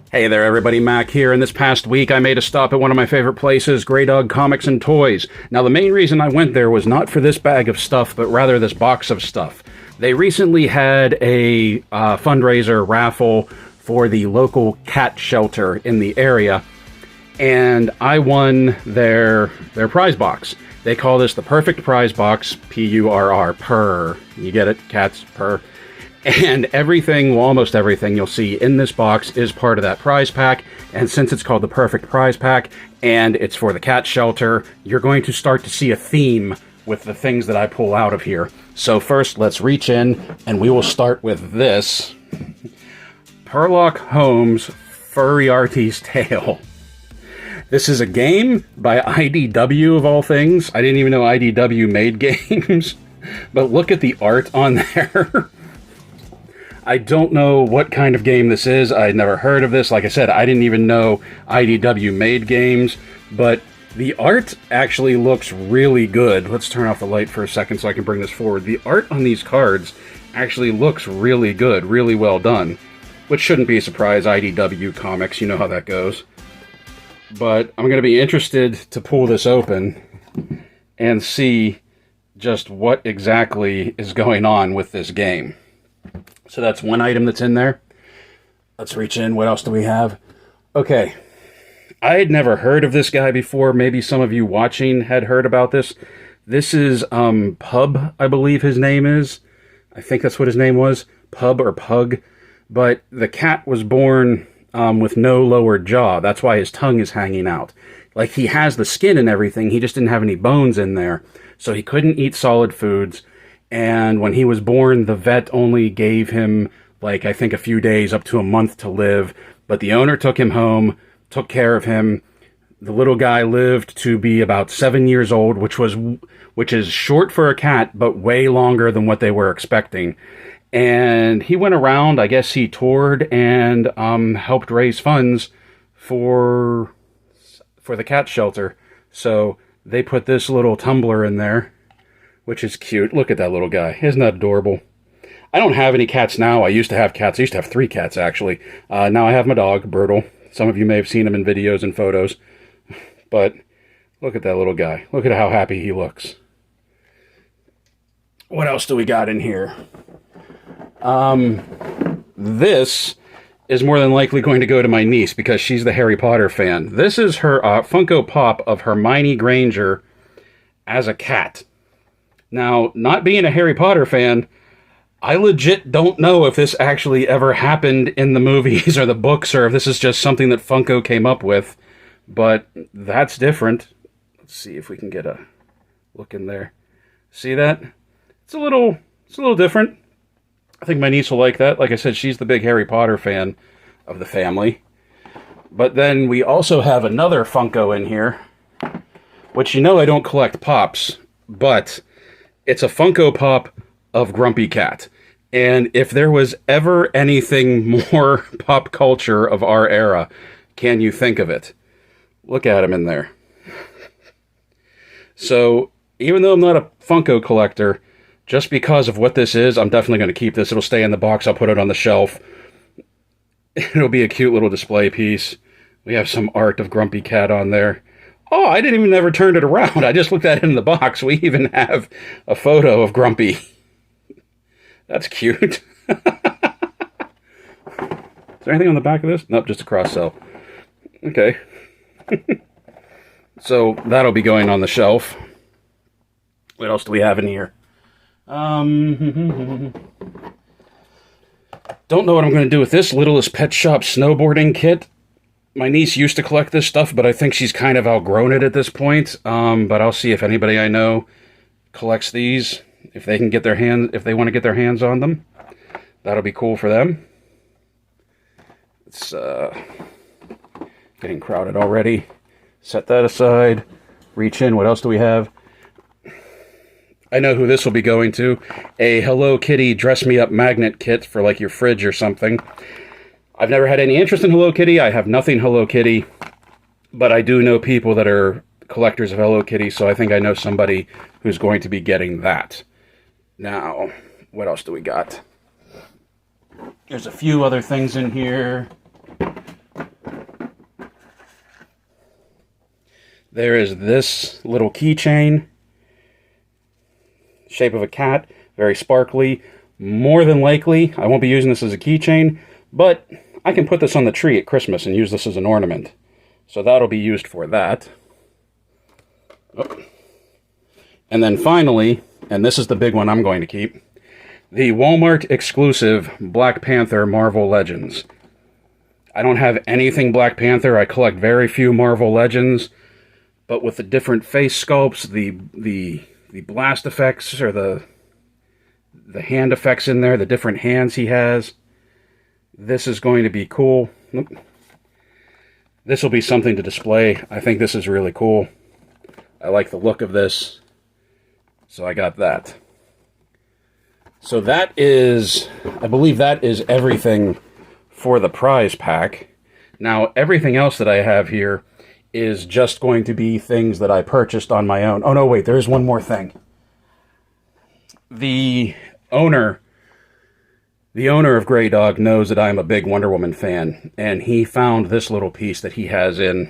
Hey there everybody, Mac here, and this past week I made a stop at one of my favorite places, Graydog Comics and Toys. Now the main reason I went there was not for this bag of stuff, but rather this box of stuff. They recently had a fundraiser raffle for the local cat shelter in the area, and I won their prize box. They call this the Purrfect Prize Box, P-U-R-R, purr. You get it? Cats, purr. And everything, well, almost everything you'll see in this box is part of that prize pack. And since it's called the Purrfect Prize Pack, and it's for the cat shelter, you're going to start to see a theme with the things that I pull out of here. So first, let's reach in, and we will start with this. Sherlock Holmes Furry Arties Tale. This is a game by IDW, of all things. I didn't even know IDW made games. But look at the art on there. I don't know what kind of game this is. I'd never heard of this. Like I said, I didn't even know IDW made games, but the art actually looks really good. Let's turn off the light for a second so I can bring this forward. The art on these cards actually looks really good, really well done, which shouldn't be a surprise. IDW comics, you know how that goes. But I'm going to be interested to pull this open and see just what exactly is going on with this game. So that's one item that's in there. Let's reach in. What else do we have? Okay. I had never heard of this guy before. Maybe some of you watching had heard about this. This is Pub, I believe his name is. I think that's what his name was. Pub or Pug. But the cat was born with no lower jaw. That's why his tongue is hanging out. Like, he has the skin and everything. He just didn't have any bones in there. So he couldn't eat solid foods. And when he was born, the vet only gave him, like, I think a few days, up to a month to live. But the owner took him home, took care of him. The little guy lived to be about 7 years old, which is short for a cat, but way longer than what they were expecting. And he went around, I guess he toured and helped raise funds for the cat shelter. So they put this little Tumbler in there, which is cute. Look at that little guy. Isn't that adorable? I don't have any cats now. I used to have cats. I used to have 3 cats, actually. Now I have my dog, Bertle. Some of you may have seen him in videos and photos. But look at that little guy. Look at how happy he looks. What else do we got in here? This is more than likely going to go to my niece because she's the Harry Potter fan. This is her Funko Pop of Hermione Granger as a cat. Now, not being a Harry Potter fan, I legit don't know if this actually ever happened in the movies or the books, or if this is just something that Funko came up with, but that's different. Let's see if we can get a look in there. See that? It's a little different. I think my niece will like that. Like I said, she's the big Harry Potter fan of the family. But then we also have another Funko in here, which, you know, I don't collect pops, but it's a Funko Pop of Grumpy Cat. And if there was ever anything more pop culture of our era, can you think of it? Look at him in there. So, even though I'm not a Funko collector, just because of what this is, I'm definitely going to keep this. It'll stay in the box. I'll put it on the shelf. It'll be a cute little display piece. We have some art of Grumpy Cat on there. Oh, I didn't even ever turn it around. I just looked at it in the box. We even have a photo of Grumpy. That's cute. Is there anything on the back of this? Nope, just a cross cell. Okay. So that'll be going on the shelf. What else do we have in here? Don't know what I'm going to do with this Littlest Pet Shop Snowboarding Kit. My niece used to collect this stuff, but I think she's kind of outgrown it at this point. But I'll see if anybody I know collects these. If they want to get their hands on them, that'll be cool for them. It's getting crowded already. Set that aside. Reach in. What else do we have? I know who this will be going to. A Hello Kitty Dress Me Up magnet kit for like your fridge or something. I've never had any interest in Hello Kitty. I have nothing Hello Kitty. But I do know people that are collectors of Hello Kitty, so I think I know somebody who's going to be getting that. Now, what else do we got? There's a few other things in here. There is this little keychain, shape of a cat, very sparkly. More than likely, I won't be using this as a keychain, but I can put this on the tree at Christmas and use this as an ornament. So that'll be used for that. Oh. And then finally, and this is the big one I'm going to keep, the Walmart exclusive Black Panther Marvel Legends. I don't have anything Black Panther. I collect very few Marvel Legends, but with the different face sculpts, the blast effects, or the hand effects in there, the different hands he has, this is going to be cool. This will be something to display. I think this is really cool. I like the look of this, so I got that. So that is, I believe that is everything for the prize pack. Now, everything else that I have here is just going to be things that I purchased on my own. Oh, no, wait, there is one more thing. The owner of Graydog knows that I'm a big Wonder Woman fan, and he found this little piece that he has in,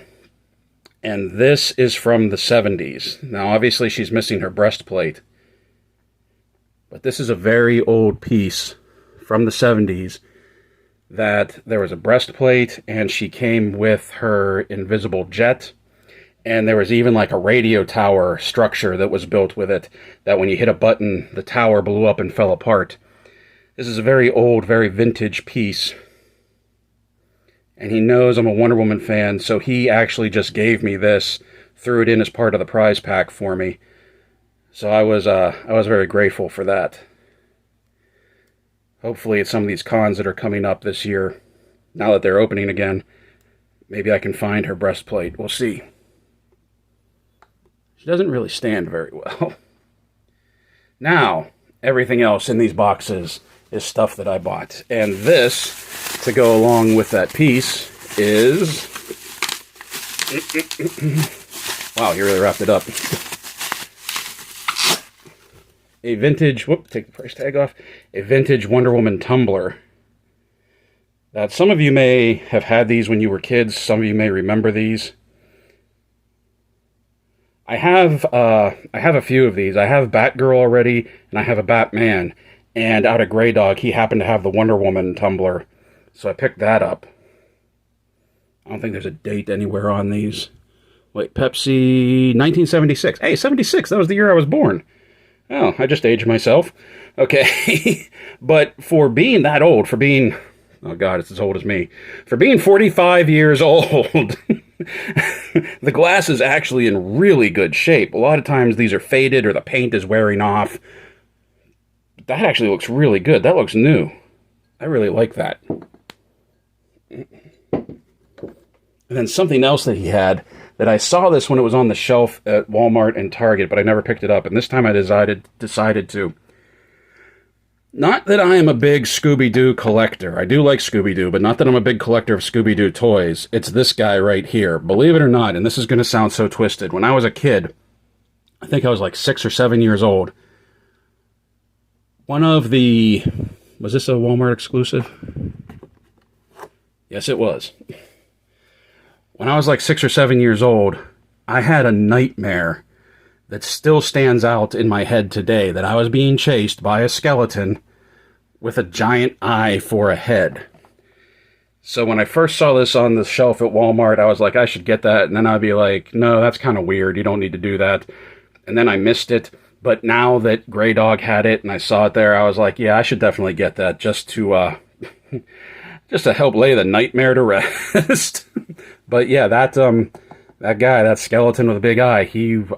and this is from the 70s. Now, obviously, she's missing her breastplate, but this is a very old piece from the 70s that there was a breastplate, and she came with her invisible jet, and there was even like a radio tower structure that was built with it, that when you hit a button, the tower blew up and fell apart. This is a very old, very vintage piece, and he knows I'm a Wonder Woman fan, so he actually just gave me this, threw it in as part of the prize pack for me. So I was very grateful for that. Hopefully at some of these cons that are coming up this year, now that they're opening again, maybe I can find her breastplate. We'll see. She doesn't really stand very well. Now, everything else in these boxes is stuff that I bought. And this, to go along with that piece, is... Wow, he really wrapped it up. A vintage, take the price tag off, a vintage Wonder Woman tumbler. That some of you may have had these when you were kids, some of you may remember these. I have a few of these. I have Batgirl already, and I have a Batman. And out of Graydog, he happened to have the Wonder Woman tumbler, so I picked that up. I don't think there's a date anywhere on these. Wait, Pepsi, 1976. Hey, 76, that was the year I was born. Oh, I just aged myself. Okay. But for being that old, oh God, it's as old as me. For being 45 years old, the glass is actually in really good shape. A lot of times these are faded or the paint is wearing off. But that actually looks really good. That looks new. I really like that. And then something else that he had, that I saw this when it was on the shelf at Walmart and Target, but I never picked it up, and this time I decided to. Not that I am a big Scooby Doo collector. I do like Scooby Doo, but not that I'm a big collector of Scooby Doo toys. It's this guy right here. Believe it or not, and this is going to sound so twisted, when I was a kid, I think I was like 6 or 7 years old, was this a Walmart exclusive? Yes, it was. When I was like 6 or 7 years old, I had a nightmare that still stands out in my head today, that I was being chased by a skeleton with a giant eye for a head. So when I first saw this on the shelf at Walmart, I was like, I should get that. And then I'd be like, no, that's kind of weird. You don't need to do that. And then I missed it. But now that Graydog had it and I saw it there, I was like, yeah, I should definitely get that just to help lay the nightmare to rest. But yeah, that guy, that skeleton with a big eye,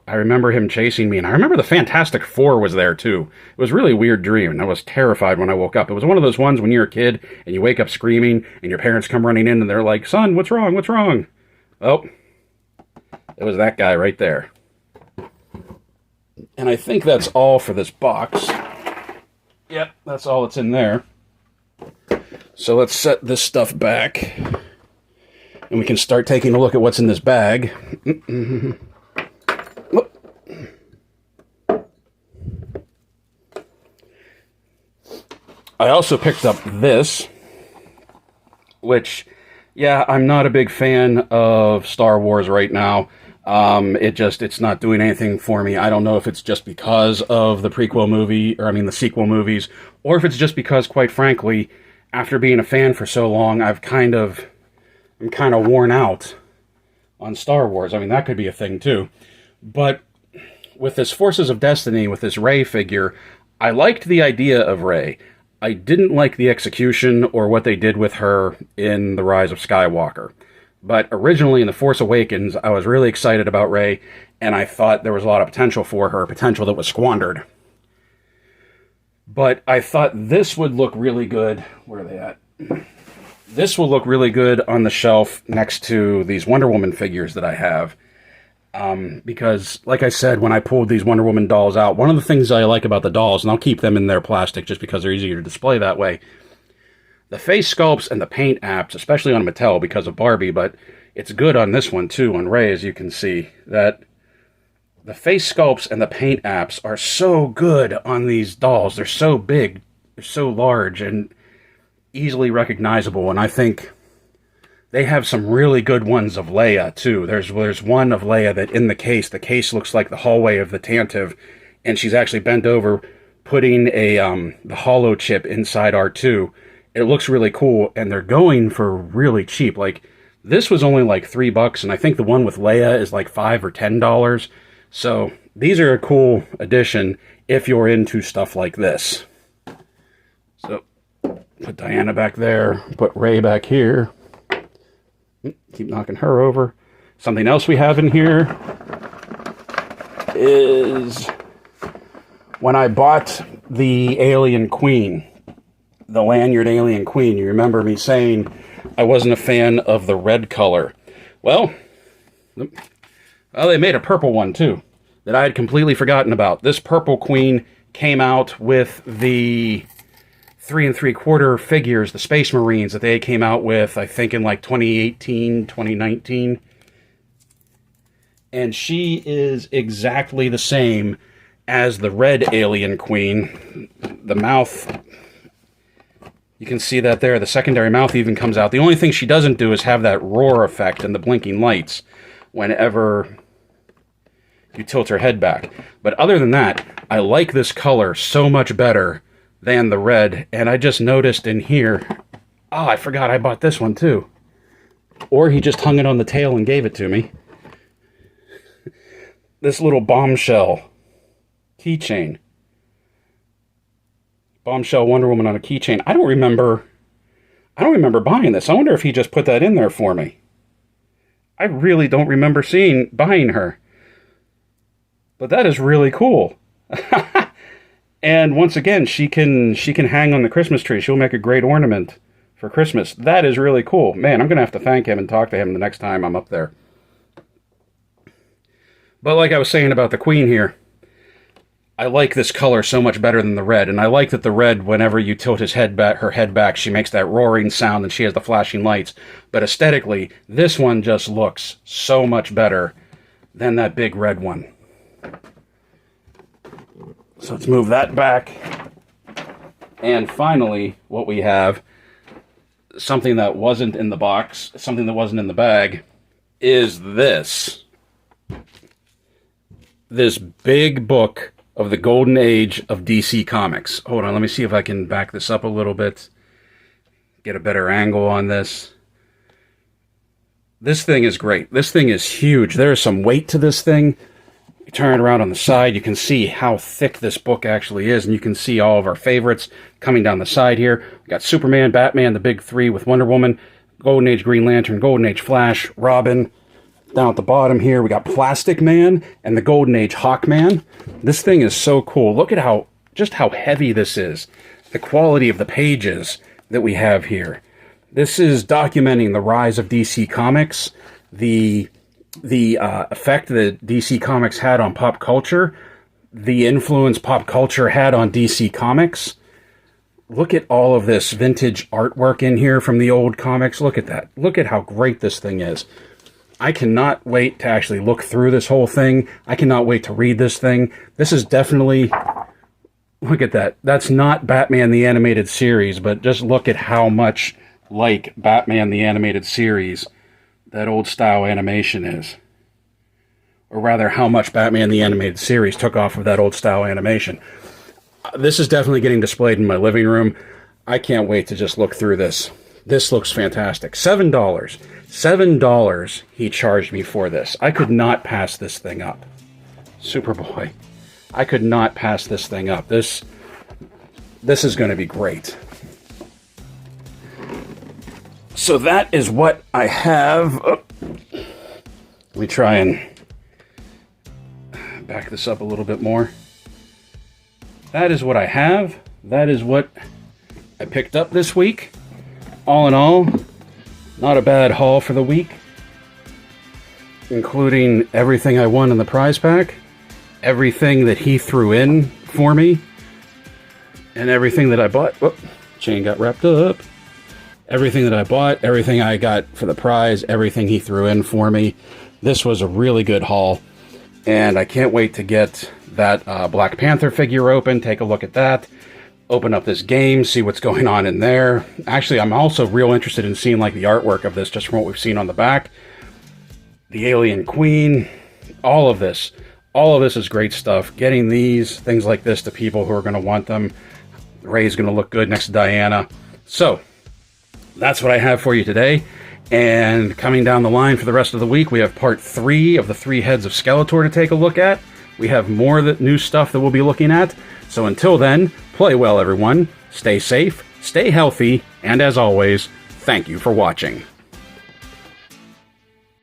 I remember him chasing me, and I remember the Fantastic Four was there too. It was a really weird dream, and I was terrified when I woke up. It was one of those ones when you're a kid, and you wake up screaming, and your parents come running in, and they're like, son, what's wrong, what's wrong? Oh, it was that guy right there. And I think that's all for this box. Yep, that's all that's in there. So let's set this stuff back, and we can start taking a look at what's in this bag. I also picked up this, which, yeah, I'm not a big fan of Star Wars right now. It's not doing anything for me. I don't know if it's just because of the the sequel movies, or if it's just because, quite frankly, after being a fan for so long, I'm kind of worn out on Star Wars. I mean, that could be a thing too. But with this Forces of Destiny, with this Rey figure, I liked the idea of Rey. I didn't like the execution or what they did with her in The Rise of Skywalker. But originally in The Force Awakens, I was really excited about Rey, and I thought there was a lot of potential for her, potential that was squandered. But I thought this would look really good. Where are they at? This will look really good on the shelf next to these Wonder Woman figures that I have. Because, like I said, when I pulled these Wonder Woman dolls out, one of the things I like about the dolls, and I'll keep them in their plastic just because they're easier to display that way, the face sculpts and the paint apps, especially on Mattel because of Barbie, but it's good on this one too, on Rey, as you can see, that the face sculpts and the paint apps are so good on these dolls. They're so big, they're so large, and easily recognizable, and I think they have some really good ones of Leia, too. There's one of Leia that in the case looks like the hallway of the Tantive, and she's actually bent over putting the holo chip inside R2. It looks really cool, and they're going for really cheap. Like, this was only like $3, and I think the one with Leia is like $5 or $10. So, these are a cool addition if you're into stuff like this. So, put Diana back there, put Rey back here. Keep knocking her over. Something else we have in here is when I bought the Alien Queen, the lanyard Alien Queen, you remember me saying I wasn't a fan of the red color. Well, they made a purple one too that I had completely forgotten about. This purple queen came out with the 3 3/4 figures, the Space Marines that they came out with, I think in like 2018, 2019. And she is exactly the same as the red Alien Queen. The mouth, you can see that there. The secondary mouth even comes out. The only thing she doesn't do is have that roar effect and the blinking lights whenever you tilt her head back. But other than that, I like this color so much better than the red, and I just noticed in here, I forgot I bought this one too. Or he just hung it on the tail and gave it to me. This little bombshell keychain. Bombshell Wonder Woman on a keychain. I don't remember buying this. I wonder if he just put that in there for me. I really don't remember buying her. But that is really cool. And once again, she can hang on the Christmas tree. She'll make a great ornament for Christmas. That is really cool. Man, I'm going to have to thank him and talk to him the next time I'm up there. But like I was saying about the Queen here, I like this color so much better than the red. And I like that the red, whenever you tilt her head back, she makes that roaring sound and she has the flashing lights. But aesthetically, this one just looks so much better than that big red one. So let's move that back. And finally, what we have, something that wasn't in the box, something that wasn't in the bag, is this. This big book of the golden age of DC Comics. Hold on, let me see if I can back this up a little bit. Get a better angle on this. This thing is great. This thing is huge. There is some weight to this thing. You turn it around on the side, you can see how thick this book actually is, and you can see all of our favorites coming down the side here. We got Superman, Batman, the big three with Wonder Woman, Golden Age Green Lantern, Golden Age Flash, Robin. Down at the bottom here, we got Plastic Man and the Golden Age Hawkman. This thing is so cool. Look at just how heavy this is. The quality of the pages that we have here. This is documenting the rise of DC Comics, the effect that DC Comics had on pop culture, the influence pop culture had on DC Comics. Look at all of this vintage artwork in here from the old comics. Look at that. Look at how great this thing is. I cannot wait to actually look through this whole thing. I cannot wait to read this thing. This is definitely... Look at that. That's not Batman the Animated Series, but just look at how much like Batman the Animated Series that old style animation is. or rather how much Batman the Animated Series took off of that old style animation. This is definitely getting displayed in my living room. I can't wait to just look through this. This looks fantastic. $7. $7 he charged me for this. I could not pass this thing up. Superboy. I could not pass this thing up. This is going to be great. So that is what I have. Oh. Let me try and back this up a little bit more. That is what I have. That is what I picked up this week. All in all, not a bad haul for the week. Including everything I won in the prize pack, everything that he threw in for me, and everything that I bought. Whoop, chain got wrapped up. Everything that I bought, everything I got for the prize, everything he threw in for me. This was a really good haul, and I can't wait to get that Black Panther figure open, take a look at that, open up this game, see what's going on in there. Actually, I'm also real interested in seeing like the artwork of this, just from what we've seen on the back. The Alien Queen, all of this is great stuff. Getting these, things like this to people who are going to want them. Ray's going to look good next to Diana. So, that's what I have for you today. And coming down the line for the rest of the week, we have part 3 of the 3 heads of Skeletor to take a look at. We have more new stuff that we'll be looking at. So until then, play well, everyone. Stay safe, stay healthy, and as always, thank you for watching.